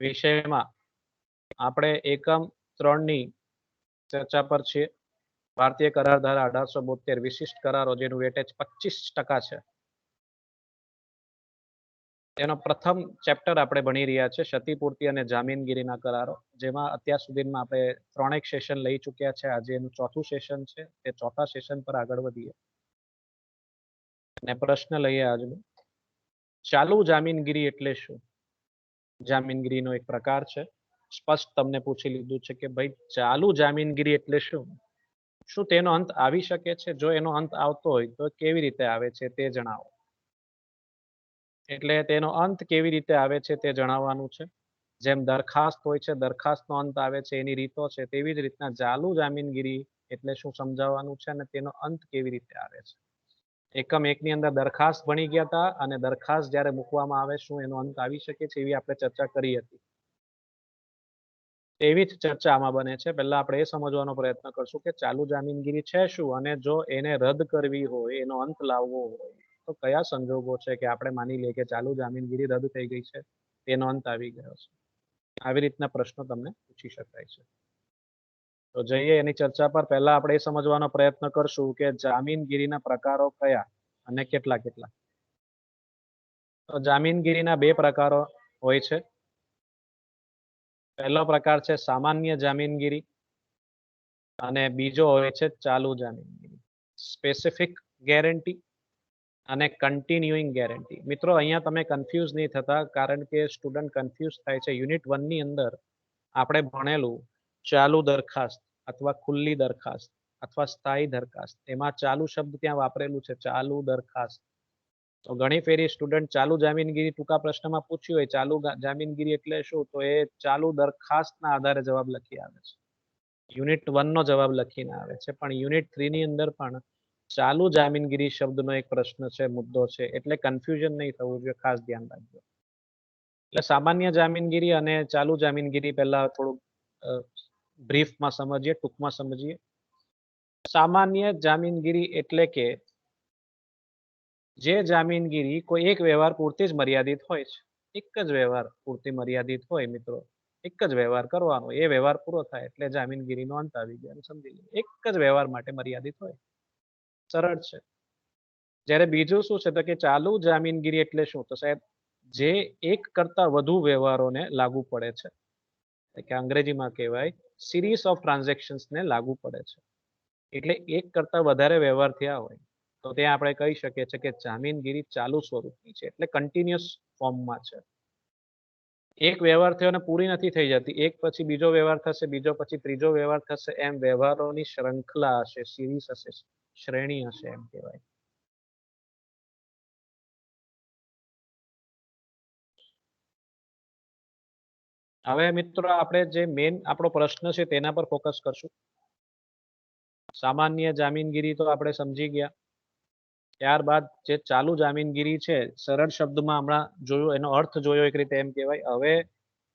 વિષયમાં આપણે એકમ 3 ની ચર્ચા પર છીએ. ભારતીય કરાર ધારા 1872 વિશિષ્ટ કરારો જેનું વેટેજ 25% છે. એનો પ્રથમ ચેપ્ટર આપણે ભણી રહ્યા છે ક્ષતિપૂર્તિ અને જામીનગીરીના કરારો, જેમાં અત્યાર સુધીમાં આપણે 3 સેશન લઈ ચૂક્યા છે. આજે એનું ચોથું સેશન છે. તે ચોથા સેશન પર આગળ વધીએ અને પ્રશ્ન લઈએ આજનો. ચાલુ જામીનગીરી એટલે શું? જામીનગીરીનો એક પ્રકાર છે. સ્પષ્ટ તમને પૂછી લીધું છે કે ભાઈ ચાલુ જામીનગીરી એટલે શું? શું તેનો અંત આવી શકે છે? જો એનો અંત આવતો હોય તો કેવી રીતે આવે છે તે જણાવો. એટલે તેનો અંત કેવી રીતે આવે છે તે જણાવવાનું છે. જેમ દરખાસ્ત હોય છે, દરખાસ્તનો અંત આવે છે, એની રીતો છે, તેવી જ રીતના ચાલુ જામીનગીરી એટલે શું સમજાવવાનું છે અને તેનો અંત કેવી રીતે આવે છે. એકમ 1 ની અંદર દરખાસ્ત ભણી ગયા હતા અને દરખાસ્ત જ્યારે મૂકવામાં આવે શું એનો અંત આવી શકે છે એવી આપણે ચર્ચા કરી હતી. એવી જ ચર્ચા આમાં બને છે. પહેલા આપણે એ સમજવાનો પ્રયત્ન કરશું કે ચાલુ જામીનગીરી છે શું, અને જો એને રદ કરવી હોય, એનો અંત લાવવો હોય તો કયા સંજોગો છે કે આપણે માની લઈએ કે ચાલુ જામીનગીરી રદ થઈ ગઈ છે, તેનો અંત આવી ગયો છે. આવી રીતના પ્રશ્નો તમને પૂછી શકાય છે. તો જઈએ એની ચર્ચા પર. પહેલા આપણે એ સમજવાનો પ્રયત્ન કરશું કે જામીનગીરીના પ્રકારો કયા અને કેટલા કેટલા. તો જામીનગીરીના 2 પ્રકારો હોય છે. પહેલો પ્રકાર છે સામાન્ય જામીનગીરી અને બીજો હોય છે ચાલુ જામીનગીરી. સ્પેસિફિક ગેરંટી અને કન્ટિન્યુઇંગ ગેરંટી. મિત્રો અહીંયા તમે કન્ફ્યુઝ નહીં થતા, કારણ કે સ્ટુડન્ટ કન્ફ્યુઝ થાય છે. યુનિટ 1 ની અંદર આપણે ભણેલું ચાલુ દરખાસ્ત અથવા ખુલ્લી દરખાસ્ત અથવા સ્થાયી દરખાસ્ત, એમાં ચાલુ શબ્દ ત્યાં વાપરેલું છે, ચાલુ દરખાસ્ત. તો ઘણી ફેરી સ્ટુડન્ટ ચાલુ જામીનગીરી ટૂંકા પ્રશ્નમાં પૂછ્યું હોય ચાલુ જામીનગીરી એટલે શું, તો એ ચાલુ દરખાસ્તના આધારે જવાબ લખી આવે છે. યુનિટ 1 નો જવાબ લખીને આવે છે. પણ યુનિટ 3 ની અંદર પણ ચાલુ જામીનગીરી શબ્દનો એક પ્રશ્ન છે, મુદ્દો છે. એટલે કન્ફ્યુઝન નહીં થવું જોઈએ, ખાસ ધ્યાન રાખજો. એટલે સામાન્ય જામીનગીરી અને ચાલુ જામીનગીરી પહેલા થોડુંક બ્રીફમાં સમજીએ, ટૂંકમાં સમજીએ. સામાન્ય જામીનગીરી એટલે કે જે જામીનગીરી કોઈ એક વ્યવહાર પૂરતી જ મર્યાદિત હોય છે. એક જ વ્યવહાર પૂરતી મર્યાદિત હોય મિત્રો, એક જ વ્યવહાર કરવાનો, એ વ્યવહાર પૂરો થાય એટલે જામીનગીરીનો અંત આવી ગયો સમજી લો. એક જ વ્યવહાર માટે મર્યાદિત હોય, સરળ છે. જ્યારે બીજું શું છે તો કે ચાલુ જામીનગીરી એટલે શું, તો સાહેબ જે એક કરતા વધુ વ્યવહારોને લાગુ પડે છે, કે અંગ્રેજીમાં કહેવાય સિરીઝ ઓફ ટ્રાન્ઝેક્શન્સ ને લાગુ પડે છે. એટલે એક કરતા વધારે વ્યવહાર થયા હોય તો ત્યાં આપણે કહી શકીએ છીએ કે જામીનગીરી ચાલુ સ્વરૂપની છે, એટલે કન્ટિન્યુઅસ ફોર્મમાં છે. એક વ્યવહાર થયો અને પૂરી નથી થઈ જતી, એક પછી બીજો વ્યવહાર થશે, બીજો પછી ત્રીજો વ્યવહાર થશે, એમ વ્યવહારોની શૃંખલા હશે, સિરીઝ હશે, શ્રેણી હશે એમ કહેવાય. હવે મિત્રો આપણે જે મેઇન આપણો પ્રશ્ન છે તેના પર ફોકસ કરશું. સામાન્ય જામીનગીરી તો આપણે સમજી ગયા. ત્યારબાદ જે ચાલુ જામીનગીરી છે, સરળ શબ્દમાં હમણાં જોયું, એનો અર્થ જોયો એક રીતે એમ કહેવાય. હવે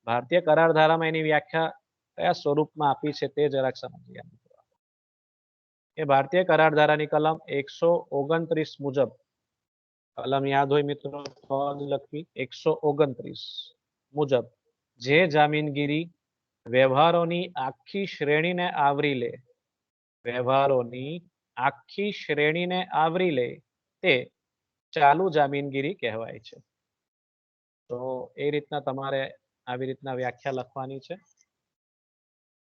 ભારતીય કરાર ધારામાં એની વ્યાખ્યા કયા સ્વરૂપમાં આપી છે તે જરાક સમજીએ. એ ભારતીય કરાર ધારાની કલમ 129 મુજબ, કલમ યાદ હોય મિત્રો તો લખવી, 129 મુજબ જે જામીનગીરી વ્યવહારોની આખી શ્રેણીને આવરી લે, વ્યવહારોની આખી શ્રેણીને આવરી લે તે ચાલુ જામીનગીરી કહેવાય છે. તો એ રીતના તમારે આવી રીતના વ્યાખ્યા લખવાની છે.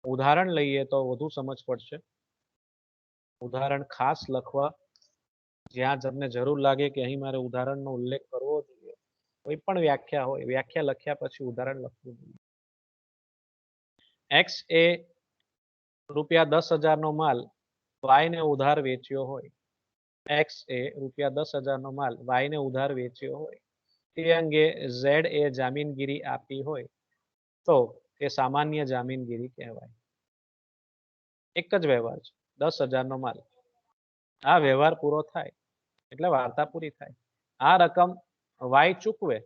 ઉદાહરણ લઈએ તો વધુ સમજ પડશે. ઉદાહરણ ખાસ લખવા, જ્યાં તમને જરૂર લાગે કે અહીં મારે ઉદાહરણનો ઉલ્લેખ કરવો જોઈએ, કોઈ પણ વ્યાખ્યા હોય, વ્યાખ્યા લખ્યા પછી ઉદાહરણ લખવું જોઈએ. એક્સ એ ₹10,000 નો માલ વાય ને ઉધાર વેચ્યો હોય, એક્સ એ ₹10,000 નો માલ વાય ને ઉધાર વેચ્યો હોય, તે અંગે ઝેડ એ જામીનગીરી આપી હોય તો તે સામાન્ય જામીનગીરી કહેવાય. એક જ વ્યવહાર છે, 10,000 નો માલ. આ વ્યવહાર પૂરો થાય એટલે વાર્તા પૂરી થાય. આ રકમ વાય ચૂકવે,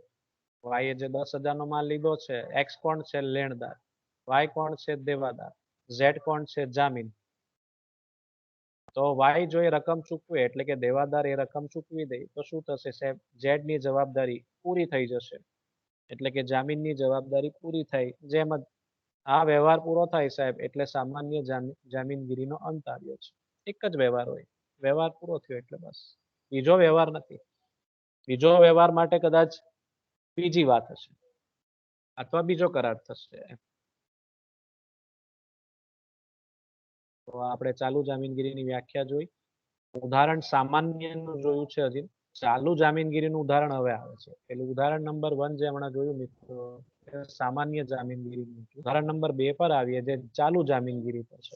વાય જે 10,000 નો માલ લીધો છે, એક્સ કોણ છે લેણદાર, વાય કોણ છે દેવાદાર, ઝેડ કોણ છે જામીન. તો વાય જો એ રકમ ચૂકવે એટલે કે દેવાદાર એ રકમ ચૂકવી દે તો શું થશે સાહેબ, ઝેડ ની જવાબદારી પૂરી થઈ જશે. એટલે કે જામીનની જવાબદારી પૂરી થઈ. જેમ જ આ વ્યવહાર પૂરો થાય સાહેબ એટલે સામાન્ય જામીનગીરીનો અંત આવ્યો છે. એક જ વ્યવહાર હોય, વ્યવહાર પૂરો થયો એટલે બસ, બીજો વ્યવહાર નથી. બીજો વ્યવહાર માટે કદાચ બીજી વાત હશે અથવા બીજો કરાર થશે. તો આપણે ચાલુ જામીનગીરીની વ્યાખ્યા જોઈ. ઉદાહરણ સામાન્યનું જોયું છે હજી. ચાલુ જામીનગીરીનું ઉદાહરણ હવે આવે છે. પેલું ઉદાહરણ નંબર 1 જે હમણાં જોયું મિત્રો, એ સામાન્ય જામીનગીરીનું. ઉદાહરણ નંબર 2 પર આવીએ જે ચાલુ જામીનગીરી પર છે.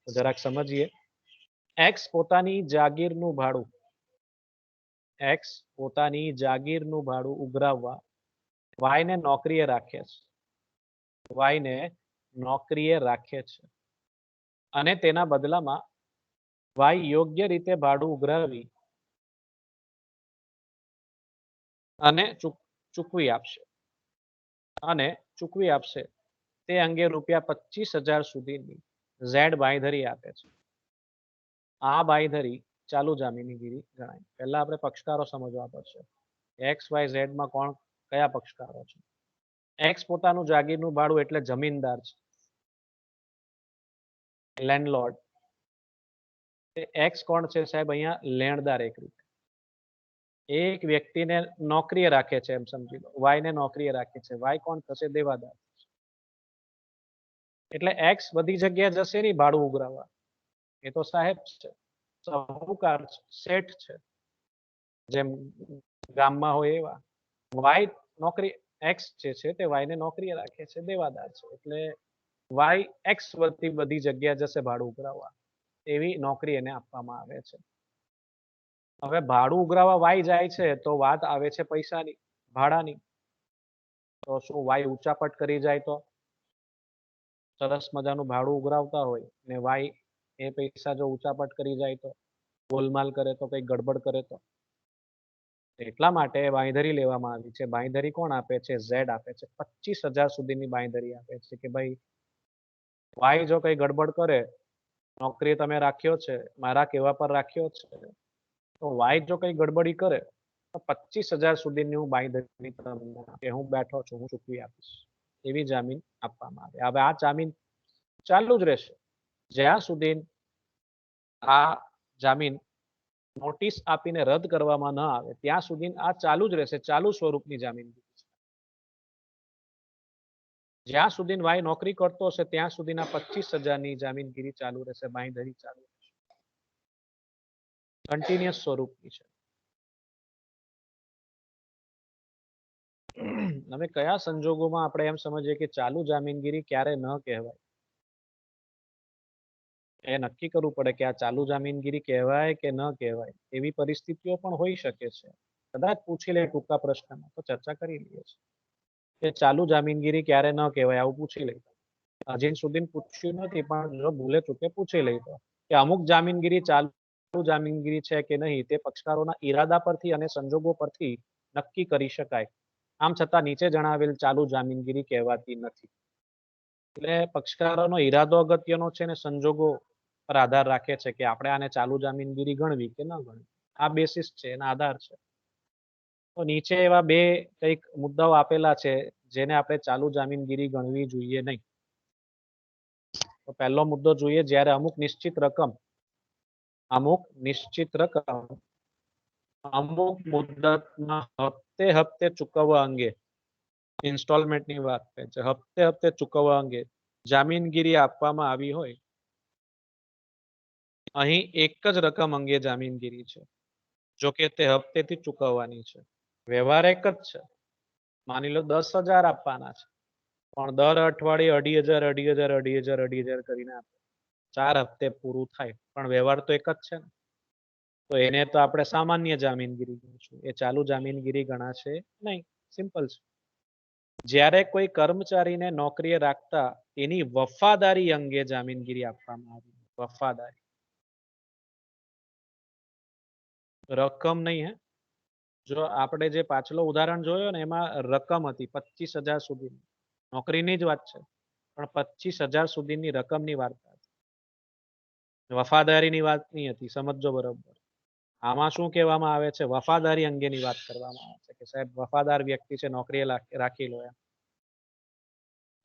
તો જરાક સમજીએ. એક્સ પોતાની જાગીરનું ભાડું એક્સ પોતાની જાગીરનું ભાડું ઉઘરાવવા વાયને નોકરીએ રાખે છે. વાયને નોકરીએ રાખે છે અને તેના બદલામાં વાય યોગ્ય રીતે ભાડું ઉઘરાવી અને ચૂકવી આપશે તે અંગે ₹25,000 સુધીની ઝેડ બાંયધરી આપે છે. આ બાંયધરી ચાલુ જામીનગીરી ગણાય. પહેલા આપણે પક્ષકારો સમજવા પડશે. એક્સ વાય ઝેડ માં કયા પક્ષકારો છે? એક્સ પોતાનું જાગીરનું ભાડું એટલે જમીનદાર છે, લેન્ડલોર્ડ. એક્સ કોણ છે સાહેબ? અહીંયા લેણદાર. એક રીતે એક વ્યક્તિને નોકરીએ રાખે છે એમ સમજી લો. વાય ને નોકરીએ રાખે છે. વાય કોણ થશે? દેવાદાર. એટલે એક્સ બધી જગ્યાએ જશે નહીં ભાડું ઉઘરાવવા. એ તો સાહેબ છે, સાહુકાર છે, શેઠ છે, જેમ ગામમાં હોય એવા. વાય નોકરી એક્સ જે છે તે વાય ને નોકરીએ રાખે છે, દેવાદાર છે. એટલે વાય એક્સ બધી જગ્યા જશે ભાડું ઉઘરાવવા, એવી નોકરી એને આપવામાં આવે છે. હવે ભાડું ઉઘરાવવા વાય જાય છે તો વાત આવે છે પૈસાની, ભાડાની. તો શું વાય ઉચાપટ કરી જાય તો? સરસ મજાનું ભાડું ઉઘરાવતા હોય ને વાય એ પૈસા જો ઉચાપટ કરી જાય તો, ગોલમાલ કરે તો, કઈ ગડબડ કરે તો? એટલા માટે બાંયધરી લેવામાં આવી છે. બાંયધરી કોણ આપે છે? ઝેડ આપે છે. 25,000 સુધીની બાંયધરી આપે છે કે ભાઈ વાય જો કઈ ગડબડ કરે, નોકરી તમે રાખ્યો છે, મારા કહેવા પર રાખ્યો છે, તો વાય જો કઈ ગડબડી કરે તો 25,000 સુધીની હું બાંયધરી તમને કે હું બેઠો છું, હું ચૂકવી આપીશ, એવી જામીન આપવામાં આવે. હવે આ જામીન ચાલુ જ રહેશે જ્યાં સુધી આ જામીન નોટિસ આપીને રદ કરવામાં ન આવે ત્યાં સુધી આ ચાલુ જ રહેશે. ચાલુ સ્વરૂપની જામીન. જ્યાં સુધી વાય નોકરી કરતો હશે ત્યાં સુધીના 25,000ની જામીનગીરી ચાલુ રહેશે, બાંયધરી ચાલુ રહેશે. કન્ટિન્યુઅસ સ્વરૂપની છે. હવે કયા સંજોગોમાં આપણે એમ સમજીએ કે ચાલુ જામીનગીરી ક્યારે ન કહેવાય? એ નક્કી કરવું પડે કે આ ચાલુ જામીનગીરી કહેવાય કે ન કહેવાય. એવી પરિસ્થિતિઓ પણ હોઈ શકે છે. કદાચ પૂછી લે ટૂંકા પ્રશ્નમાં તો ચર્ચા કરી લઈએ છીએ કે ચાલુ જામીનગીરી ક્યારે ન કહેવાય, આવું પૂછી લે. હજી સુધી પૂછ્યું નથી પણ જો ભૂલે ચૂકે પૂછી લઈ તો કે અમુક જામીનગીરી ચાલુ જામીનગીરી છે કે નહીં તે પક્ષકારોના ઈરાદા પરથી અને સંજોગો પરથી નક્કી કરી શકાય. આમ છતાં નીચે જણાવેલ ચાલુ જામીનગીરી કહેવાતી નથી. એટલે પક્ષકારોનો ઈરાદો અગત્યનો છે ને સંજોગો પર આધાર રાખે છે કે આપણે આને ચાલુ જામીનગીરી ગણવી કે ન ગણવી. આ બેસિસ છે, એના આધાર છે. તો નીચે એવા બે કંઈક મુદ્દાઓ આપેલા છે જેને આપણે ચાલુ જામીનગીરી ગણવી જોઈએ નહીં. તો પહેલો મુદ્દો જોઈએ, જ્યારે અમુક નિશ્ચિત રકમ અમુક મુદ્દતમાં હપ્તે ચૂકવવા અંગે, ઇન્સ્ટોલમેન્ટની વાત છે, હપ્તે ચૂકવવા અંગે જામીનગીરી આપવામાં આવી હોય. અહીં એક જ રકમ અંગે જામીનગીરી છે, જો કે તે હપ્તેથી ચૂકવવાની છે. વ્યવહાર એક જ છે. માની લો 10,000 આપવાના છે પણ દર અઠવાડિયે 2,500 કરીને આપે. 4 હપ્તે પૂરું થાય પણ વ્યવહાર તો એક જ છે ને. તો એને તો આપણે સામાન્ય જામીનગીરી ગણીશું, એ ચાલુ જામીનગીરી ગણાશે નહીં. સિમ્પલ છે. જ્યારે કોઈ કર્મચારીને નોકરીએ રાખતા એની વફાદારી અંગે જામીનગીરી આપવામાં આવી. વફાદારી, રકમ નહીં. હે, જો આપણે જે પાછલો ઉદાહરણ જોયો ને એમાં રકમ હતી 25,000 સુધી, નોકરીની જ વાત છે પણ 25,000 સુધીની રકમની વાત હતી, વફાદારીની વાત નહીં હતી. સમજો બરોબર. આમાં શું કહેવામાં આવે છે? વફાદારી અંગેની વાત કરવામાં આવે છે કે સાહેબ વફાદાર વ્યક્તિ છે, નોકરીએ રાખી લો એમ.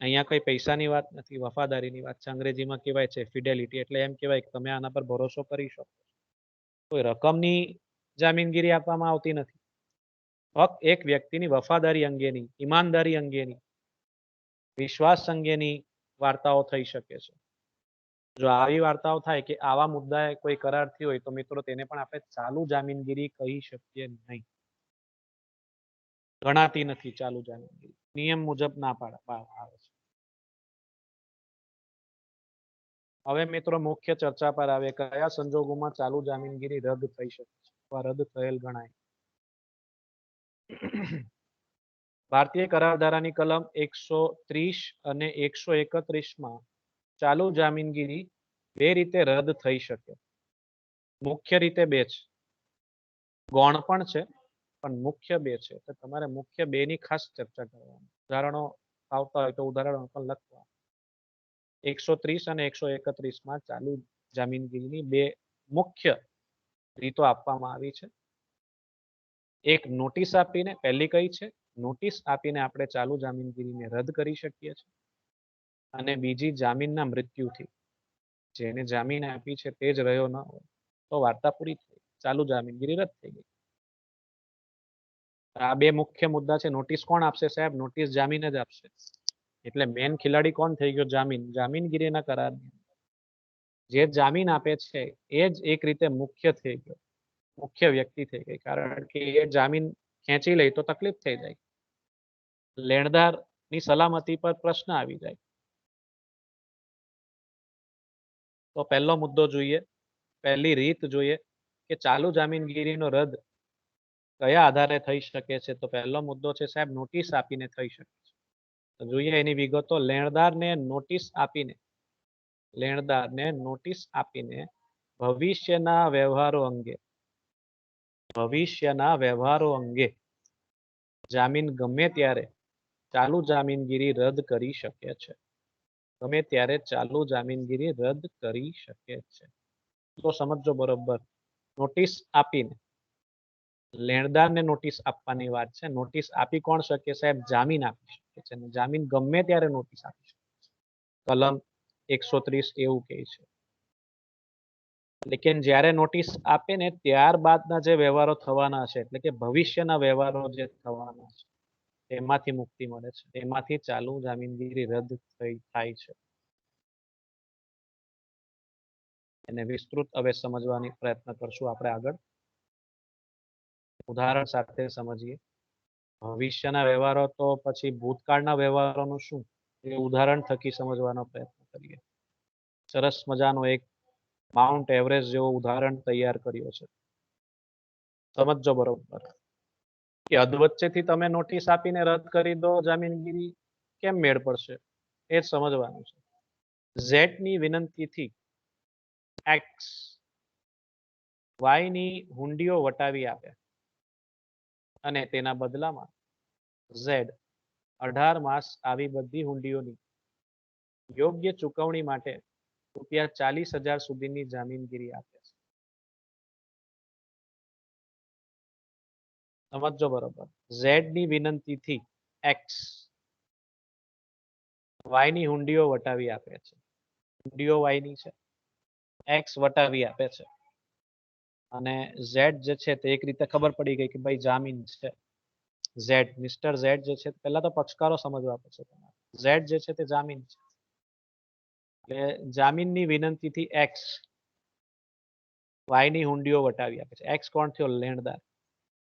અહીંયા કઈ પૈસાની વાત નથી, વફાદારીની વાત છે. અંગ્રેજીમાં કહેવાય છે ફિડેલિટી, એટલે એમ કહેવાય કે તમે આના પર ભરોસો કરી શકો. કોઈ રકમની જામીનગીરી આપવામાં આવતી નથી. ફક્ત એક વ્યક્તિની વફાદારી અંગેની, ઈમાનદારી અંગેની, વિશ્વાસ અંગેની વાર્તાઓ થઈ શકે છે. જો આવી વાર્તાઓ થાય કે આવા મુદ્દાએ કોઈ કરાર થયો હોય તો મિત્રો તેને પણ આપણે ચાલુ જામીનગીરી કહી શકીએ નહીં. ગણાતી નથી ચાલુ જામીનગીરી. નિયમ મુજબ ના પાડવામાં આવે છે. હવે મિત્રો મુખ્ય ચર્ચા પર આવે કયા સંજોગોમાં ચાલુ જામીનગીરી રદ થઈ શકે છે અથવા રદ થયેલ ગણાય. ભારતીય કરાર ધારાની કલમ 130 અને 131 માં ચાલુ જામીનગીરી બે રીતે રદ થઈ શકે. મુખ્ય રીતે બે છે. ગૌણ પણ છે, પણ મુખ્ય બે છે. તો તમારે મુખ્ય બે ની ખાસ ચર્ચા કરવાની. ઉદાહરણો આવતા હોય તો ઉદાહરણો પણ લખવા. 130 અને 131 માં ચાલુ જામીનગીરીની બે મુખ્ય રીતો આપવામાં આવી છે. એક નોટિસ આપીને, પહેલી કઈ છે? નોટિસ આપીને આપણે ચાલુ જામીનગીરીને રદ કરી શકીએ છીએ. અને બીજી જામીનના મૃત્યુથી. જેને જામીન આપી છે તે જ રહ્યો ન હોય તો વાર્તા પૂરી થઈ, ચાલુ જામીનગીરી રદ થઈ ગઈ. આ બે મુખ્ય મુદ્દા છે. નોટિસ કોણ આપશે સાહેબ? નોટિસ જામીન જ આપશે. એટલે મેન ખિલાડી કોણ થઈ ગયો? જામીન. જામીનગીરીના કરાર જે જામીન આપે છે એ જ એક રીતે મુખ્ય થઈ ગયો, મુખ્ય વ્યક્તિ થઈ ગઈ. કારણ કે એ જામીન ખેંચી લે તો તકલીફ થઈ જાય, લેણદાર ની સલામતી પર પ્રશ્ન આવી જાય. તો પહેલો મુદ્દો જોઈએ, પહેલી રીત જોઈએ કે ચાલુ જામીનગીરીનો રદ કયા આધારે થઈ શકે છે. તો પહેલો મુદ્દો છે સાહેબ નોટિસ આપીને થઈ શકે છે. તો જોઈએ એની વિગતો. લેણદારને નોટિસ આપીને, લેણદારને નોટિસ આપીને ભવિષ્યના વ્યવહારો અંગે, ભવિષ્યના વ્યવહારો અંગે જામીન ગમે ત્યારે ચાલુ જામીનગીરી રદ કરી શકે છે. ગમે ત્યારે ચાલુ જામીનગીરી રદ કરી શકે છે. તો સમજો બરોબર. નોટિસ આપીને, લેણદારને નોટિસ આપવાની વાત છે. નોટિસ આપી કોણ શકે સાહેબ? જામીન આપી શકે છે. જામીન ગમે ત્યારે નોટિસ આપી શકે છે. કલમ 130 એવું કહે છે. લેકિન જ્યારે નોટિસ આપે ને ત્યારબાદના જે વ્યવહારો થવાના છે, એટલે કે ભવિષ્યના વ્યવહારો જે થવાના છે, એમાંથી મુક્તિ મળે છે. એમાંથી ચાલુ જામીનગીરી રદ થાય છે. એને વિસ્તૃત હવે સમજવાની પ્રયત્ન કરશું આપણે આગળ. ઉદાહરણ સાથે સમજીએ. ભવિષ્યના વ્યવહારો તો પછી ભૂતકાળના વ્યવહારોનું શું, એ ઉદાહરણ થકી સમજવાનો પ્રયત્ન કરીએ. સરસ મજાનો એક માઉન્ટ એવરેસ્ટ જેવો ઉદાહરણ તૈયાર કર્યો છે. સમજો બરોબર. કે અધવચ્ચેથી તમે નોટિસ આપીને રદ કરી દો જામીનગીરી, કેમ મેળ પડશે એ જ સમજવાનું છે. ઝેડ ની વિનંતીથી એક્સ વાય ની હુંડીઓ વટાવી આપે અને તેના બદલામાં ઝેડ 18 માસ આવી બધી હુંડીઓની યોગ્ય ચુકવણી માટે ₹40,000 સુધીની જામીનગીરી આપે છે. સમજો બરોબર. ઝેડ ની વિનંતીથી એક્સ વાય ની હુંડીઓ વટાવી આપે છે. હુંડીઓ વાય ની છે, એક્સ વટાવી આપે છે. અને ઝેડ જે છે તે એક રીતે ખબર પડી ગઈ કે ભાઈ જામીન છે. ઝેડ, મિસ્ટર ઝેડ જે છે, પહેલા તો પક્ષકારો સમજવા પડશે તમારે. ઝેડ જે છે તે જામીન છે. એટલે જામીનની વિનંતીથી એક્સ વાય ની હુંડીઓ વટાવી આપે છે. એક્સ કોણ થયો? લેણદાર.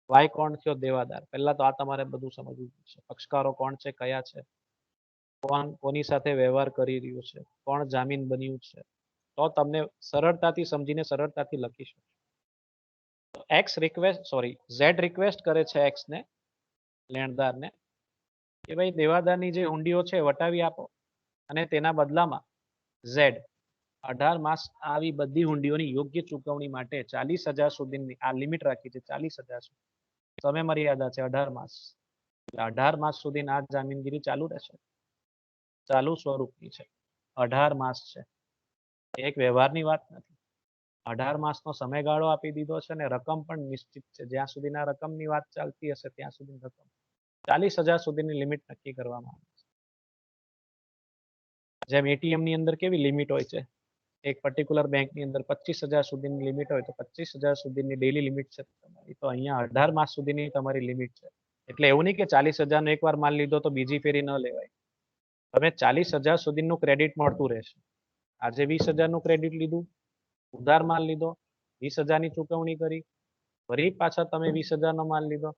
વાય કોણ થયો? દેવાદાર. પહેલા તો આ તમારે બધું સમજવું પડશે. પક્ષકારો કોણ છે, કયા છે, કોણ કોની સાથે વ્યવહાર કરી રહ્યું છે, કોણ જામીન બન્યું છે, તો તમને સરળતાથી સમજીને સરળતાથી લખી શકો. એક્સ રિક્વેસ્ટ ઝેડ રિક્વેસ્ટ કરે છે એક્સ ને, લેણદારને, કે ભાઈ દેવાદારની જે હુંડીઓ છે વટાવી આપો અને તેના બદલામાં ઝેડ 18 માસ આવી બધી હુંડીઓની યોગ્ય ચુકવણી માટે 40,000 સુધીની આ લિમિટ રાખી છે. 40,000 સુધી સમય મર્યાદા છે 18 માસ. 18 માસ સુધી આ જામીનગીરી ચાલુ રહેશે. ચાલુ સ્વરૂપની છે. 18 માસ છે. એક વ્યવહારની વાત નથી. 18 માસનો સમયગાળો આપી દીધો છે અને રકમ પણ નિશ્ચિત છે. જ્યાં સુધીના રકમની વાત ચાલતી હશે ત્યાં સુધીની રકમ 40,000 સુધીની લિમિટ નક્કી કરવામાં આવે છે. જેમ એટીએમ ની અંદર કેવી લિમિટ હોય છે, એક પર્ટિક્યુલર બેંકની અંદર 25,000 સુધીની લિમિટ હોય તો 25,000 સુધીની ડેલી લિમિટ છે તમારી. તો અહીંયા 18 માસ સુધીની તમારી લિમિટ છે. એટલે એવું નહીં કે 40,000 નો એકવાર માલ લીધો તો બીજી ફેરી ન લેવાય. તમે 40,000 સુધીનું ક્રેડિટ મળતું રહેશે. આજે 20,000 નું ક્રેડિટ લીધું, ઉધાર માલ લીધો, 20,000 ની ચૂકવણી કરી, ફરી પાછા તમે 20,000 નો માલ લીધો,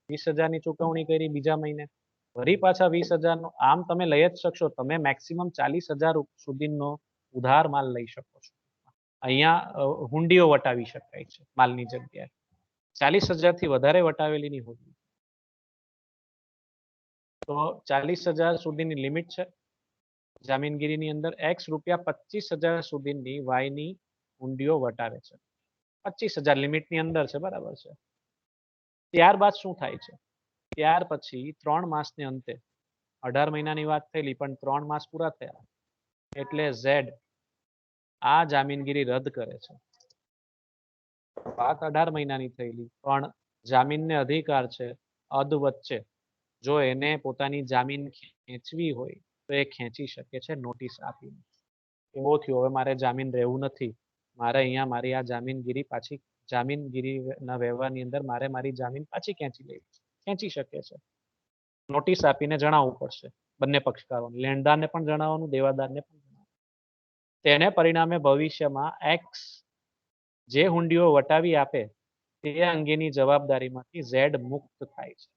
20,000 ની ચૂકવણી કરી બીજા મહિને, ફરી પાછા 20,000 નો, આમ તમે લઈ જ શકશો. તમે મેક્સિમમ 40,000 સુધીનો ઉધાર માલ લઈ શકો છો. અહીંયા હુંડીઓ વટાવી શકાય છે માલની જગ્યાએ. 40,000 થી વધારે વટાવેલી નહીં હોતી. તો 40,000 સુધીની લિમિટ છે જામીનગીરીની અંદર. એક્સ રૂપિયા 25,000 સુધીની વાયની હુંડીઓ વટાવે છે. 25,000 લિમિટની અંદર છે, બરાબર છે. ત્યારબાદ શું થાય છે? ત્યાર પછી 3 માસને અંતે 18 મહિનાની વાત થયેલી, પણ 3 માસ પૂરા થયા એટલે ઝેડ આ જામીનગીરી રદ કરે છે. વાત 18 મહિનાની થયેલી, પણ જામીનને અધિકાર છે અધ વચ્ચે. જો એને પોતાની જામીન ખેંચવી હોય તો એ ખેંચી શકે છે નોટિસ આપીને. એવો થયો, હવે મારે જામીન રહેવું નથી, મારે અહીંયા મારી આ જામીનગીરી પાછી, જામીનગીરીના વ્યવહારની અંદર મારે મારી જામીન પાછી ખેંચી લેવી છે. ખેંચી શકે છે. નોટિસ આપીને જણાવવું પડશે બંને પક્ષકારોને, લેણદારને પણ જણાવવાનું, દેવાદારને પણ જણાવવાનું. તેને પરિણામે ભવિષ્યમાં એક્સ જે હુંડીઓ વટાવી આપે તે અંગેની જવાબદારીમાંથી ઝેડ મુક્ત થાય છે.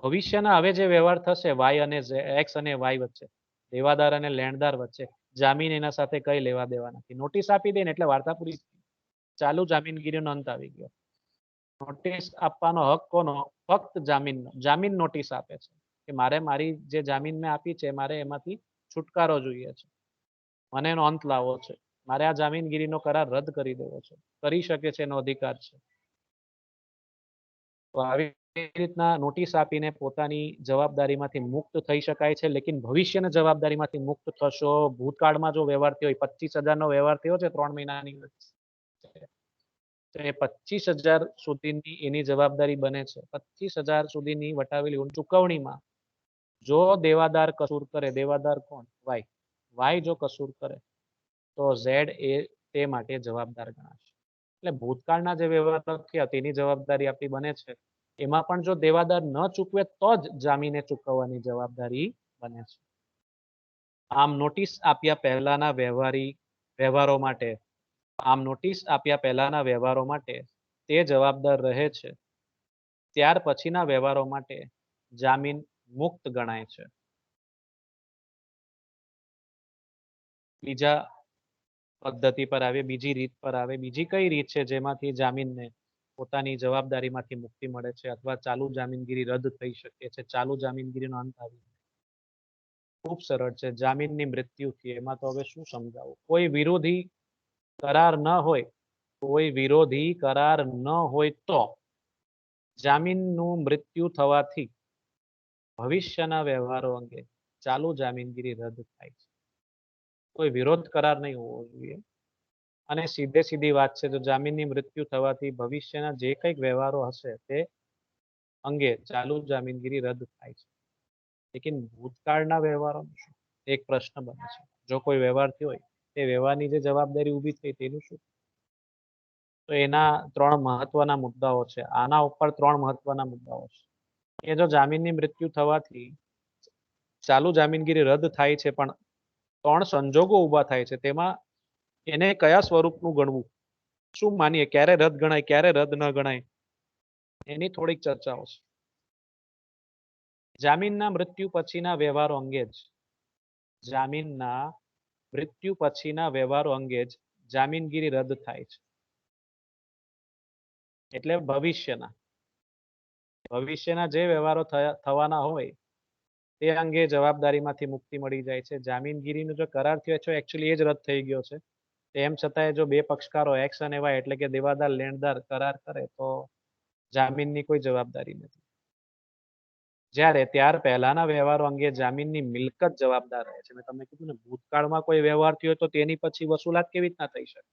ભવિષ્યના હવે જે વ્યવહાર થશે વાય અને એક્સ અને વાય વચ્ચે, દેવાદાર અને લેણદાર વચ્ચે, જામીન એના સાથે કઈ લેવા દેવા નથી. નોટિસ આપી દે ને એટલે વાર્તા પૂરી. ચાલુ જામીનગીરીનો અંત આવી ગયો. નોટિસ આપવાનો હક કોનો? ફક્ત જામીનનો. જામીન નોટિસ આપે છે કે મારે મારી જે જામીન મેં આપી છે મારે એમાંથી છુટકારો જોઈએ છે, મને એનો અંત લાવવો છે, મારે આ જામીનગીરીનો કરાર રદ કરી દેવો છે. કરી શકે છે, એનો અધિકાર છે. તો આવી રીતના નોટિસ આપીને પોતાની જવાબદારીમાંથી મુક્ત થઈ શકાય છે. લેકિન ભવિષ્યની જવાબદારીમાંથી મુક્ત થશો ભૂતકાળમાં જો વ્યવહાર થયો હોય, 25,000 નો વ્યવહાર થયો છે 3 મહિનાની વચ્ચે, તો એ 25,000 સુધીની એની જવાબદારી બને છે. 25,000 સુધીની વટાવેલી ચૂકવણીમાં જો દેવાદાર કસૂર કરે, દેવાદાર કોણ? વાય. વાય જો કસૂર કરે તો ઝેડ એ તે માટે જવાબદાર ગણાશે. એટલે ભૂતકાળના જે વ્યવહાર થયા તેની જવાબદારી આપણી બને છે. એમાં પણ જો દેવાદાર ન ચૂકવે તો જ જામીને ચૂકવવાની જવાબદારી બને છે. આમ નોટિસ આપ્યા પહેલાના વ્યવહારો માટે, આમ નોટિસ આપ્યા પહેલાના વ્યવહારો માટે તે જવાબદાર રહે છે. ત્યાર પછીના વ્યવહારો માટે જામીન મુક્ત ગણાય છે. બીજા પદ્ધતિ પર આવે, બીજી રીત પર આવે. બીજી કઈ રીત છે જેમાંથી જામીનને પોતાની જવાબદારીમાંથી મુક્તિ મળે છે અથવા ચાલુ જામીનગીરી રદ થઈ શકે છે, ચાલુ જામીનગીરીનો અંત આવી? ખૂબ સરળ છે, જામીનની મૃત્યુથી. એમાં તો હવે શું સમજાવું? કોઈ વિરોધી કરાર ન હોય, કોઈ વિરોધી કરાર ન હોય તો જામીનનું મૃત્યુ થવાથી ભવિષ્યના વ્યવહારો અંગે ચાલુ જામીનગીરી રદ થાય છે. કોઈ વિરોધ કરાર નહીં હોવો જોઈએ. અને સીધી વાત છે, જો જામીનની મૃત્યુ થવાથી ભવિષ્યના જે કંઈક વ્યવહારો હશે તે અંગે ચાલુ જામીનગીરી રદ થાય છે. લેકિન ભૂતકાળના વ્યવહારો શું? એક પ્રશ્ન બને છે. જો કોઈ વ્યવહાર થયો હોય તે વ્યવહારની જે જવાબદારી ઊભી થઈ તેનું શું? તો એના 3 મહત્વના મુદ્દાઓ છે. આના ઉપર 3 મહત્વના મુદ્દાઓ છે. કે જો જામીનની મૃત્યુ થવાથી ચાલુ જામીનગીરી રદ થાય છે, પણ 3 સંજોગો ઊભા થાય છે, તેમાં એને કયા સ્વરૂપનું ગણવું, શું માનીએ, ક્યારે રદ ગણાય, ક્યારે રદ ન ગણાય, એની થોડીક ચર્ચાઓ છે. જામીનના મૃત્યુ પછીના વ્યવહારો અંગે જ, જામીનના મૃત્યુ પછીના વ્યવહારો અંગે જ જામીનગીરી રદ થાય છે. એટલે ભવિષ્યના જે વ્યવહારો થવાના હોય તે અંગે જવાબદારીમાંથી મુક્તિ મળી જાય છે. જામીનગીરીનો જો કરાર થયો છે એકચ્યુઅલી એ જ રદ થઈ ગયો છે. તેમ છતાંય જો બે પક્ષકારો એક્સ અને વાય એટલે કે દેવાદાર લેણદાર કરાર કરે તો જામીનની કોઈ જવાબદારી નથી. જ્યારે ત્યાર પહેલાના વ્યવહારો અંગે જામીનની મિલકત જવાબદાર રહે છે. મેં તમને કીધું ને, ભૂતકાળમાં કોઈ વ્યવહાર થયો તો તેની પછી વસૂલાત કેવી રીતના થઈ શકે?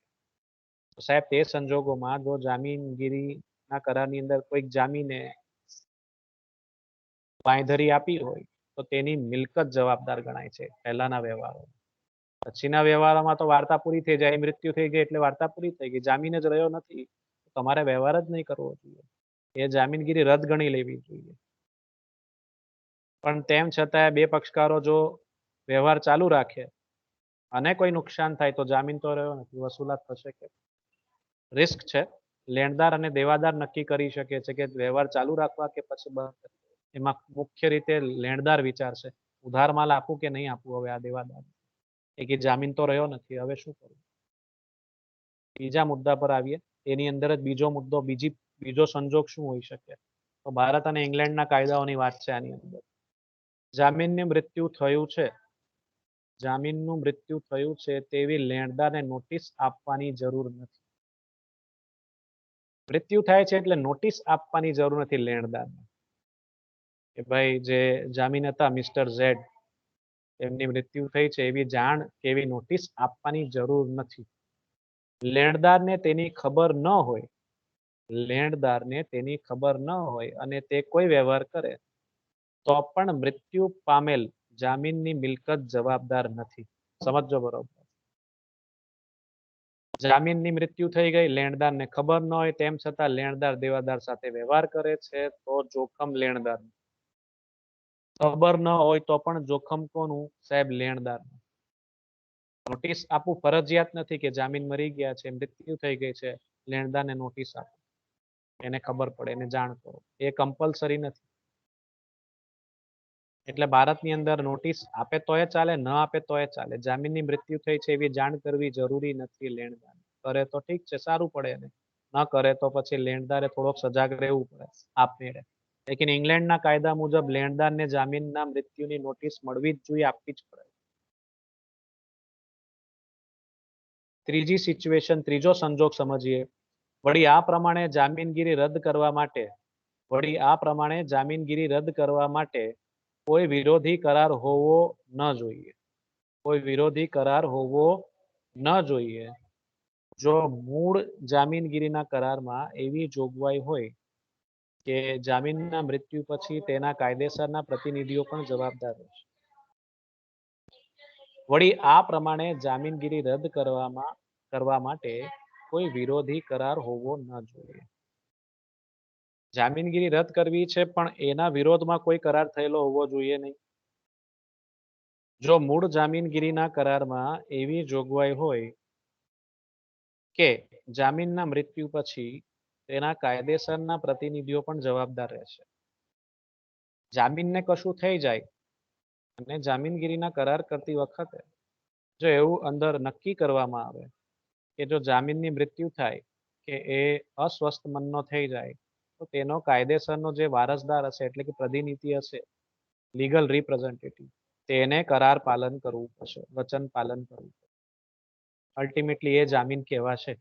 તો સાહેબ તે સંજોગોમાં જો જામીનગીરીના કરારની અંદર કોઈક જામીને બાંયધરી આપી હોય તો તેની મિલકત જવાબદાર ગણાય છે પહેલાના વ્યવહારો. પછીના વ્યવહારોમાં તો વાર્તા પૂરી થઈ જાય, મૃત્યુ થઈ ગઈ એટલે વાર્તા પૂરી થઈ ગઈ, જામીન જ રહ્યો નથી, તમારે વ્યવહાર જ નહીં કરવો જોઈએ, એ જામીનગીરી રદ ગણી લેવી જોઈએ. પણ તેમ છતાં બે પક્ષકારો જો વ્યવહાર ચાલુ રાખે અને કોઈ નુકસાન થાય તો જામીન તો રહ્યો નથી, વસૂલાત થશે કે? રિસ્ક છે. લેણદાર અને દેવાદાર નક્કી કરી શકે છે કે વ્યવહાર ચાલુ રાખવા કે પછી બંધ કરવા. એમાં મુખ્ય રીતે લેણદાર વિચારશે ઉધાર માલ આપું કે નહીં આપું. હવે આ દેવાદાર કે જામીન તો રહ્યો નથી, હવે શું કરવું? બીજા મુદ્દા પર આવીએ. એની અંદર જ બીજો મુદ્દો, બીજો સંજોગ શું હોઈ શકે? તો ભારત અને ઇંગ્લેન્ડના કાયદાઓની વાત છે આની અંદર. જામીનનું મૃત્યુ થયું છે, જામીનનું મૃત્યુ થયું છે તેવી લેણદારને નોટિસ આપવાની જરૂર નથી. મૃત્યુ થાય છે એટલે નોટિસ આપવાની જરૂર નથી લેણદારને કે ભાઈ જે જામીન હતા મિસ્ટર ઝેડ, એમની મૃત્યુ થઈ છે એવી જાણ કે એવી નોટિસ આપવાની જરૂર નથી. લેણદારને તેની ખબર ન હોય, લેણદારને તેની ખબર ન હોય અને તે કોઈ વ્યવહાર કરે તો પણ મૃત્યુ પામેલ જામીનની મિલકત જવાબદાર નથી. સમજો બરોબર. જામીનની મૃત્યુ થઈ ગઈ, લેણદારને ખબર ન હોય, તેમ છતાં લેણદાર દેવાદાર સાથે વ્યવહાર કરે છે તો જોખમ લેણદાર. ખબર ન હોય તો પણ જોખમ કોનું? સાહેબ લેણદાર. નોટિસ આપવું ફરજિયાત નથી કે જામીન મરી ગયા છે, મૃત્યુ થઈ ગઈ છે, લેણદારને નોટિસ આપો, એને ખબર પડે, એને જાણ કરો, એ કમ્પલસરી નથી. એટલે ભારતની અંદર નોટિસ આપે તોય ચાલે, ન આપે તોય ચાલે. જામીનની મૃત્યુ થઈ છે એવી જાણ કરવી જરૂરી નથી લેણદાર. કરે તો ઠીક છે, સારું પડે એને. ન કરે તો પછી લેણદારે થોડોક સજાગ રહેવું પડે આપમેળે. લેકિન ઇંગ્લેન્ડના કાયદા મુજબ લેણદારને જામીનના મૃત્યુની નોટિસ મળવી જ જોઈએ, આપવી જ પડે. ત્રીજી સિચ્યુએશન, ત્રીજો સંજોગ સમજીએ. વળી આ પ્રમાણે જામીનગીરી રદ કરવા માટે કોઈ વિરોધી કરાર હોવો ન જોઈએ. કોઈ વિરોધી કરાર હોવો ન જોઈએ. જો મૂળ જામીનગીરીના કરારમાં એવી જોગવાઈ હોય કે જામીનના મૃત્યુ પછી તેના કાયદેસરના પ્રતિનિધિઓ પણ જવાબદાર રહેશે. વળી આ પ્રમાણે જામીનગીરી રદ કરવા માટે કોઈ વિરોધી કરાર હોવો ન જોઈએ. જામીનગીરી રદ કરવી છે પણ એના વિરોધમાં કોઈ કરાર થયેલો હોવો જોઈએ નહીં. જો મૂળ જામીનગીરીના કરારમાં એવી જોગવાઈ હોય કે જામીનના મૃત્યુ પછી તેના કાયદેસરના પ્રતિનિધિઓ પણ જવાબદાર રહેશે. જામીનને કશું થઈ જાય અને જામીનગીરીના કરાર કરતી વખતે જો એવું અંદર નક્કી કરવામાં આવે કે જો જામીનની મૃત્યુ થાય કે એ અસ્વસ્થ મનનો થઈ જાય તો તેનો કાયદેસરનો જે વારસદાર હશે એટલે કે પ્રતિનિધિ હશે, લીગલ રિપ્રેઝેન્ટેટિવ, તેને કરાર પાલન કરવું પડશે, વચન પાલન કરવું પડશે. અલ્ટિમેટલી એ જામીન કહેવાશે.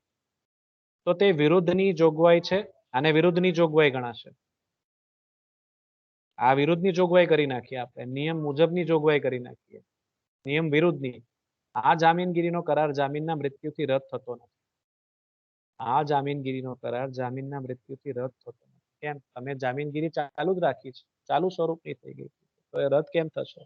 તો તે વિરુદ્ધની જોગવાઈ છે, આને વિરુદ્ધની જોગવાઈ ગણાશે. આ વિરુદ્ધની જોગવાઈ કરી નાખીએ આપણે, નિયમ મુજબની જોગવાઈ કરી નાખીએ, નિયમ વિરુદ્ધની. આ જામીનગીરીનો કરાર જામીનના મૃત્યુથી રદ થતો નથી. આ જામીનગીરીનો કરાર જામીનના મૃત્યુથી રદ થતો નથી. કેમ? તમે જામીનગીરી ચાલુ જ રાખી છે, ચાલુ સ્વરૂપની થઈ ગઈ, તો એ રદ કેમ થશે?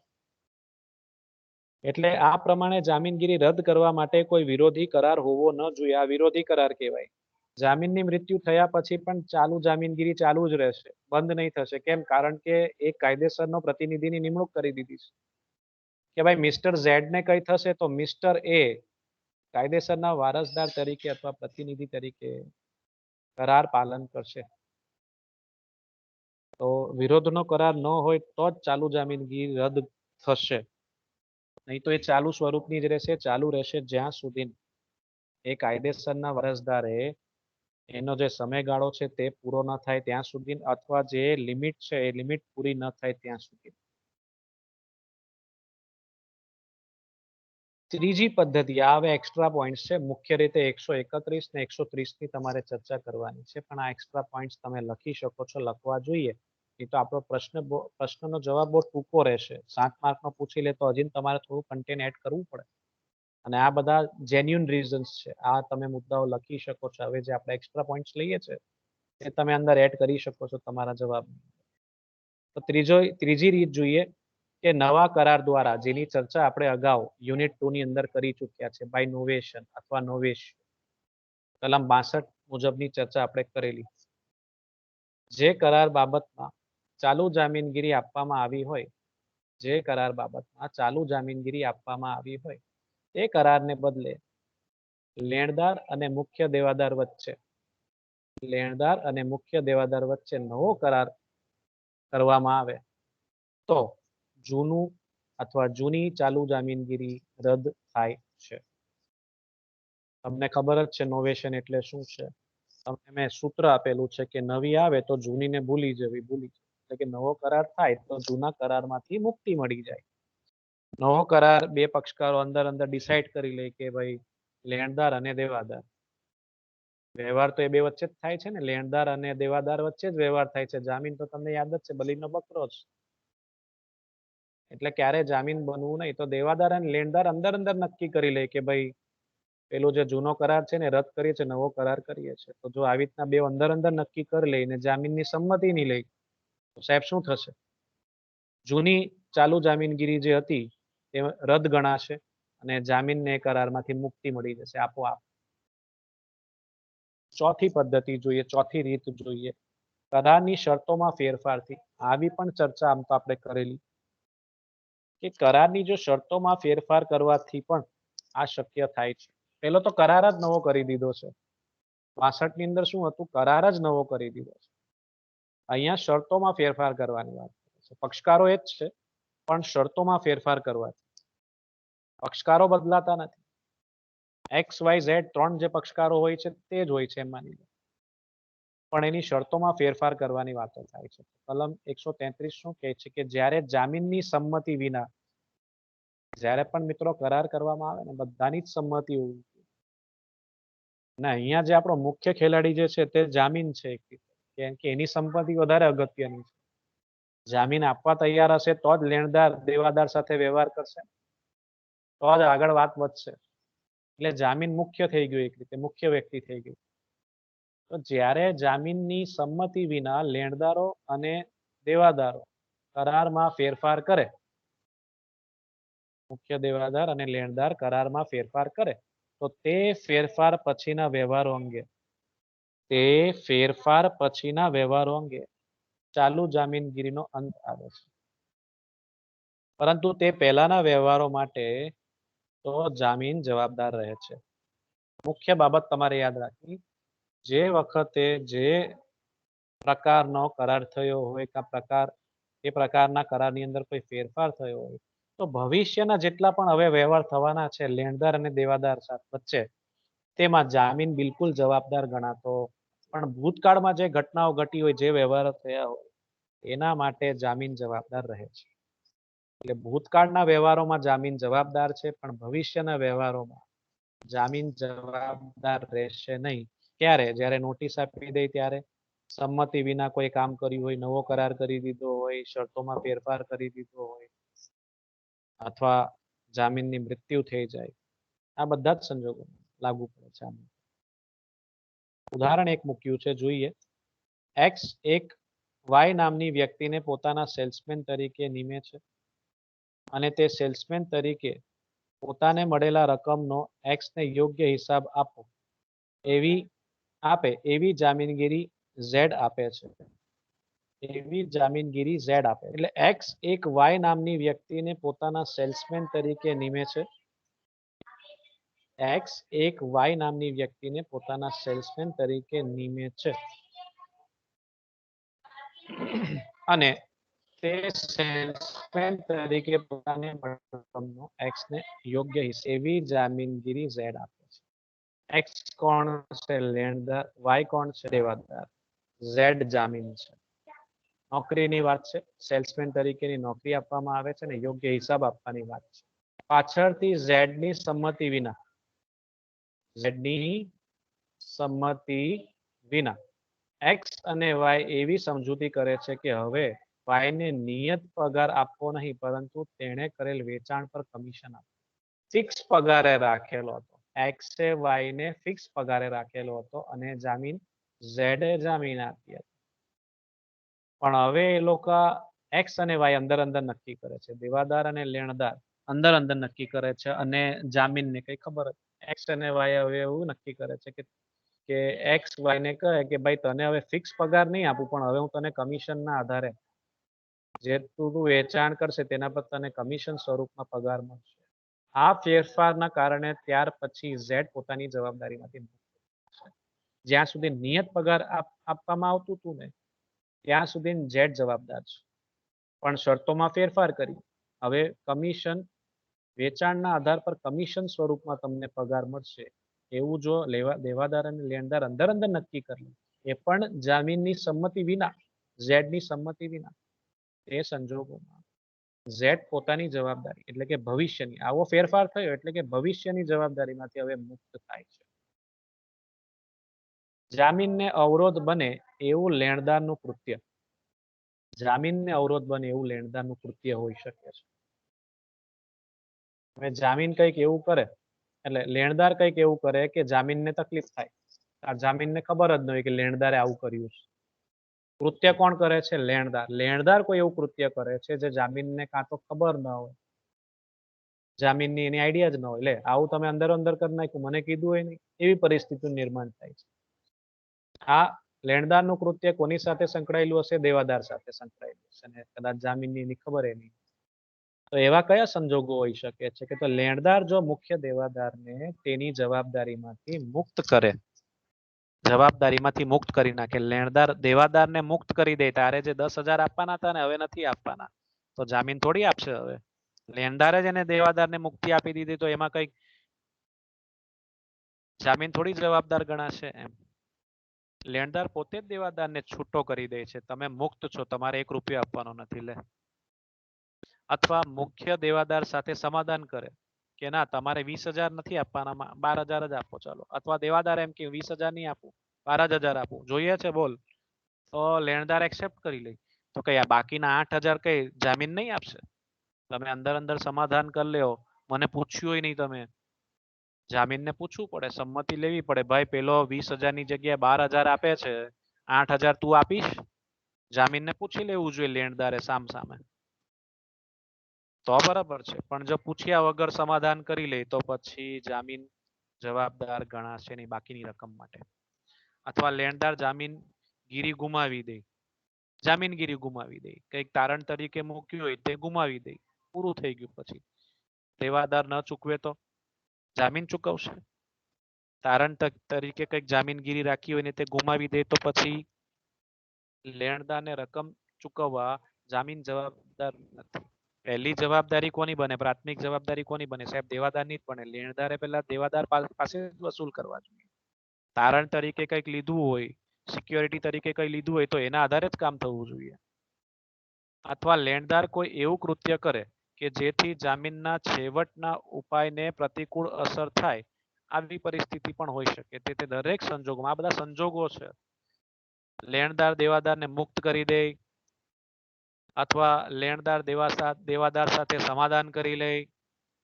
એટલે આ પ્રમાણે જામીનગીરી રદ કરવા માટે કોઈ વિરોધી કરાર હોવો ન જોઈએ. આ વિરોધી કરાર કહેવાય. જામીનની મૃત્યુ થયા પછી પણ ચાલુ જામીનગીરી ચાલુ જ રહેશે, બંધ નહીં થશે. કેમ? કારણ કે એક કાયદેસરનો પ્રતિનિધિની નિમણૂક કરી દીધી છે કે ભાઈ મિસ્ટર ઝેડ ને કઈ થશે તો મિસ્ટર એ કાયદેસરના વારસદાર તરીકે અથવા પ્રતિનિધિ તરીકે કરાર પાલન કરશે. તો વિરોધનો કરાર ન હોય તો જ ચાલુ જામીનગીરી રદ થશે, નહીં તો એ ચાલુ સ્વરૂપની જ રહેશે, ચાલુ રહેશે જ્યાં સુધી એ કાયદેસરના વારસદારે એનો જે સમયગાળો છે તે પૂરો ન થાય ત્યાં સુધી, અથવા જે લિમિટ છે એ લિમિટ પૂરી ન થાય ત્યાં સુધી. ત્રીજી પદ્ધતિ, આ હવે એક્સ્ટ્રા પોઈન્ટ્સ છે. મુખ્ય રીતે 131 ને 130 ની તમારે ચર્ચા કરવાની છે, પણ આ એક્સ્ટ્રા પોઈન્ટ્સ તમે લખી શકો છો, લખવા જોઈએ. એ તો આપણો પ્રશ્નનો જવાબ બહુ ટૂંકો રહેશે. 7 માર્કનો પૂછી લે તો હજી તમારે થોડું કન્ટેન્ટ એડ કરવું પડે. અને આ બધા જેન્યુન રીઝન્સ છે. આ તમે મુદ્દાઓ લખી શકો છો. હવે જે આપણે એક્સ્ટ્રા પોઈન્ટ્સ લઈએ છે એ તમે અંદર એડ કરી શકો છો તમારા જવાબ. તો ત્રીજી રીત જોઈએ કે નવા કરાર દ્વારા, જેની ચર્ચા આપણે અગાઉ યુનિટ 2 ની અંદર કરી ચૂક્યા છે, બાય નોવેશન અથવા નોવેશ, કલમ 62 મુજબની ચર્ચા આપણે કરેલી. જે કરાર બાબતમાં ચાલુ જામીનગીરી આપવામાં આવી હોય, જે કરાર બાબતમાં ચાલુ જામીનગીરી આપવામાં આવી હોય, તે કરારને બદલે લેણદાર અને મુખ્ય દેવાદાર વચ્ચે નવો કરાર કરવામાં આવે તો જૂનું અથવા જૂની ચાલુ જામીનગીરી રદ થાય છે. તમને ખબર જ છે નોવેશન એટલે શું છે. તમને મેં સૂત્ર આપેલું છે કે નવી આવે તો જૂનીને ભૂલી જવી. એટલે કે નવો કરાર થાય તો જૂના કરારમાંથી મુક્તિ મળી જાય. નવો કરાર બે પક્ષકારો અંદર ડિસાઈડ કરી લે કે ભાઈ લેણદાર અને દેવાદાર. વ્યવહાર તો એ બે વચ્ચે જ થાય છે ને, લેણદાર અને દેવાદાર વચ્ચે જ વ્યવહાર થાય છે. જામીન તો તમને યાદ જ છે, બલીનો બકરો જ. એટલે ક્યારે જામીન બનવું નહીં. તો દેવાદાર અને લેણદાર અંદર નક્કી કરી લે કે ભાઈ પેલો જે જૂનો કરાર છે ને રદ કરીએ છે, નવો કરાર કરીએ છે. તો જો આવી રીતના બે અંદર નક્કી કરી લઈને જામીનની સંમતિ નહીં લઈ તો સાહેબ શું થશે? જૂની ચાલુ જામીનગીરી જે હતી તે રદ ગણાશે અને જામીનને કરારમાંથી મુક્તિ મળી જશે આપોઆપ. ચોથી પદ્ધતિ જોઈએ, ચોથી રીત જોઈએ, કરારની શરતોમાં ફેરફારથી. આવી પણ ચર્ચા આમ તો આપણે કરેલી કે કરારની જો શરતોમાં ફેરફાર કરવાથી પણ આ શક્ય થાય છે. પેલો તો કરાર જ નવો કરી દીધો છે. 62 ની અંદર શું હતું? કરાર જ નવો કરી દીધો છે. અહીંયા શરતોમાં ફેરફાર કરવાની વાત છે. પક્ષકારો એ જ છે પણ શરતોમાં ફેરફાર કરવાથી. પક્ષકારો બદલાતા નથી. XYZ 3 જે પક્ષકારો હોય છે તે જ હોય છે એમ માની લો, પણ એની શરતોમાં ફેરફાર કરવાની વાતો થાય છે. કલમ 133 શું કહે છે કે જ્યારે જામીનની સંમતિ વિના, જ્યારે પણ મિત્રો કરાર કરવામાં આવે ને બધાની જ સંમતિ હોવી જોઈએ. અને અહીંયા જે આપણો મુખ્ય ખેલાડી જે છે તે જામીન છે, કેમ કે એની સંમતિ વધારે અગત્યની છે. જામીન આપવા તૈયાર હશે તો જ લેણદાર દેવાદાર સાથે વ્યવહાર કરશે, તો જ આગળ વાત વધશે. એટલે જામીન મુખ્ય થઈ ગયું, એક રીતે મુખ્ય વ્યક્તિ થઈ ગયું. તો જ્યારે જામીનની સંમતિ વિના લેણદારો અને દેવાદારો કરારમાં ફેરફાર કરે, મુખ્ય દેવાદાર અને લેણદાર કરારમાં ફેરફાર કરે તો તે ફેરફાર પછીના વ્યવહારો અંગે ચાલુ જામીનગીરીનો અંત આવે છે. પરંતુ તે પહેલાના વ્યવહારો માટે તો જામીન જવાબદાર રહે છે. મુખ્ય બાબત તમારે યાદ રાખવી, જે વખતે જે પ્રકારનો કરાર થયો હોય એ પ્રકારના કરારની અંદર કોઈ ફેરફાર થયો હોય તો ભવિષ્યના જેટલા પણ હવે વ્યવહાર થવાના છે લેણદાર અને દેવાદાર વચ્ચે, તેમાં જામીન બિલકુલ જવાબદાર ગણાતો. પણ ભૂતકાળમાં જે ઘટનાઓ ઘટી હોય, જે વ્યવહારો થયા હોય એના માટે જામીન જવાબદાર રહે છે. એટલે ભૂતકાળના વ્યવહારોમાં જામીન જવાબદાર છે, પણ ભવિષ્યના વ્યવહારોમાં જામીન જવાબદાર રહેશે નહીં. ક્યારે? જ્યારે નોટિસ આપી દે ત્યારે, સંમતિ વિના કોઈ કામ કર્યું હોય, નવો કરાર કરી દીધો હોય, શરતોમાં ફેરફાર કરી દીધો હોય, અથવા જામીનની મૃત્યુ થઈ જાય, આ બધા જ સંજોગો લાગુ પડે છે. ઉદાહરણ એક મૂક્યું છે, જોઈએ. X એક Y નામની વ્યક્તિને પોતાના સેલ્સમેન તરીકે નિમે છે અને તે સેલ્સમેન તરીકે પોતાને મળેલા રકમનો X ને યોગ્ય હિસાબ એવી જામીનગીરી Z આપે છે. એટલે X એક Y નામની વ્યક્તિને પોતાના સેલ્સમેન તરીકે નિમે છે. X એક Y નામની વ્યક્તિને પોતાના સેલ્સમેન તરીકે નિમે છે અને તે સેલ્સમેન તરીકે પોતાને રકમનો X ને યોગ્ય એવી જામીનગીરી Z આપે છે. X કોણ છે? લેણદાર. Y કોણ છે? દેવાદાર. Z જામીન છે. નોકરીની વાત છે, સેલ્સમેન તરીકેની નોકરી આપવામાં આવે છે ને યોગ્ય હિસાબ આપવાની વાત છે. પાછળથી Z ની સંમતિ વિના X અને Y એવી સમજૂતી કરે છે કે હવે Y ને નિયત પગાર આપવો નહીં, પરંતુ તેણે કરેલ વેચાણ પર કમિશન આપવું. ફિક્સ પગારે રાખેલો હતો. એક્સ એ વાય ને ફિક્સ પગારે રાખેલો હતો અને જામીન ઝેડ એ જામીન આપી હતી. પણ હવે એ લોકો એક્સ અને વાય અંદર અંદર નક્કી કરે છે. દેવાદાર અને લેણદાર અંદર અંદર નક્કી કરે છે અને જામીનને કઈ ખબર જ એક્સ અને વાય હવે એવું નક્કી કરે છે કે એક્સ વાય ને કહે કે ભાઈ તને હવે ફિક્સ પગાર નહીં આપું પણ હવે હું તને કમિશનના આધારે જે તું વેચાણ કરશે તેના પર તને કમિશન સ્વરૂપમાં પગાર મળશે. આ ફેરફારના કારણે ત્યાર પછી ઝેડ પોતાની જવાબદારીમાંથી મુક્ત થશે. જ્યાં સુધી નિયત પગાર આપવામાં આવતું હતું ને ત્યાં સુધી ઝેડ જવાબદાર છે. પણ શરતોમાં ફેરફાર કરી હવે કમિશન વેચાણના આધાર પર કમિશન સ્વરૂપમાં તમને પગાર મળશે એવું જો દેવાદાર અને લેણદાર અંદર અંદર નક્કી કરે એ પણ જામીનની સંમતિ વિના ઝેડની સંમતિ વિના એ સંજોગોમાં ઝેડ પોતાની જવાબદારી એટલે કે ભવિષ્યની આવો ફેરફાર થયો એટલે કે ભવિષ્યની જવાબદારીમાંથી હવે મુક્ત થાય છે. જામીનને અવરોધ બને એવું લેણદારનું કૃત્ય જામીનને અવરોધ બને એવું લેણદારનું કૃત્ય હોઈ શકે છે. હવે જામીન કંઈક એવું કરે એટલે લેણદાર કંઈક એવું કરે કે જામીનને તકલીફ થાય. આ જામીનને ખબર જ ન હોય કે લેણદારે આવું કર્યું છે. કૃત્ય કોણ કરે છે? લેણદાર. લેણદાર કોઈ એવું કૃત્ય કરે છે જે જામીનને કાં તો ખબર ન હોય જામીનની એની આઈડિયા જ ન હોય લે આવું તમે અંદર અંદર કરી નાખ્યું મને કીધું હોય નહીં એવી પરિસ્થિતિનું નિર્માણ થાય છે. આ લેણદારનું કૃત્ય કોની સાથે સંકળાયેલું હશે? દેવાદાર સાથે સંકળાયેલું હશે અને કદાચ જામીનની એની ખબર એ નહીં. તો એવા કયા સંજોગો હોઈ શકે છે કે તો લેણદાર જો મુખ્ય દેવાદારને તેની જવાબદારીમાંથી મુક્ત કરે જવાબદારીમાંથી મુક્ત કરી નાખે લેણદાર દેવાદારને મુક્ત કરી દે તારે જે 10,000 આપવાના હતા ને હવે નથી આપવાના તો જામીન થોડી આપશે. હવે લેણદારે જ એને દેવાદારને મુક્તિ આપી દીધી તો એમાં કઈક જામીન થોડી જવાબદાર ગણાશે એમ. લેણદાર પોતે જ દેવાદારને છૂટો કરી દે છે તમે મુક્ત છો તમારે 1 રૂપિયો આપવાનો નથી લે. અથવા મુખ્ય દેવાદાર સાથે સમાધાન કરે કે ના તમારે 20,000 નથી આપવાના 12,000 જ આપો ચાલો અથવા દેવાદાર એમ કે 20,000 નહીં આપું 12,000 આપું જોઈએ છે બોલ તો લેણદાર એક્સેપ્ટ કરી લે તો કઈ આ બાકીના 8,000 કઈ જામીન નહીં આપશે? તમે અંદર અંદર સમાધાન કરી લ્યો મને પૂછ્યું નહીં તમે જામીનને પૂછવું પડે સંમતિ લેવી પડે ભાઈ પેલો 20,000 ની જગ્યાએ 12,000 આપે છે 8,000 તું આપીશ? જામીનને પૂછી લેવું જોઈએ લેણદારે સામે તો બરાબર છે. પણ જો પૂછ્યા વગર સમાધાન કરી લે તો પછી જામીન જવાબદાર ગણાશે નહીં બાકીની રકમ માટે. અથવા લેણદાર જામીનગીરી ગુમાવી દે જામીનગીરી ગુમાવી દે કંઈક તારણ તરીકે મૂક્યું હોય તે ગુમાવી દે પૂરું થઈ ગયું પછી દેવાદાર ન ચૂકવે તો જામીન ચૂકવશે. તારણ તરીકે કંઈક જામીનગીરી રાખી હોય ને તે ગુમાવી દે તો પછી લેણદારને રકમ ચૂકવવા જામીન જવાબદાર નથી. પહેલી જવાબદારી કોની બને? પ્રાથમિક જવાબદારી કોની બને? સાહેબ દેવાદારની જ બને. લેણદારે પહેલા દેવાદાર પાસે વસૂલ કરવા જોઈએ. તારણ તરીકે કંઈક લીધું હોય સિક્યોરિટી તરીકે કંઈ લીધું હોય તો એના આધારે જ કામ થવું જોઈએ. અથવા લેણદાર કોઈ એવું કૃત્ય કરે કે જેથી જામીનના છેવટના ઉપાયને પ્રતિકૂળ અસર થાય આવી પરિસ્થિતિ પણ હોઈ શકે. તે દરેક સંજોગોમાં આ બધા સંજોગો છે. લેણદાર દેવાદારને મુક્ત કરી દે અથવા લેણદાર દેવાદાર સાથે સમાધાન કરી લે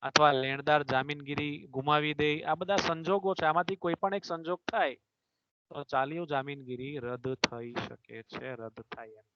અથવા લેણદાર જામીનગીરી ગુમાવી દે આ બધા સંજોગો છે. આમાંથી કોઈ પણ એક સંજોગ થાય તો ચાલ્યું જામીનગીરી રદ થઈ શકે છે. રદ થાય એમ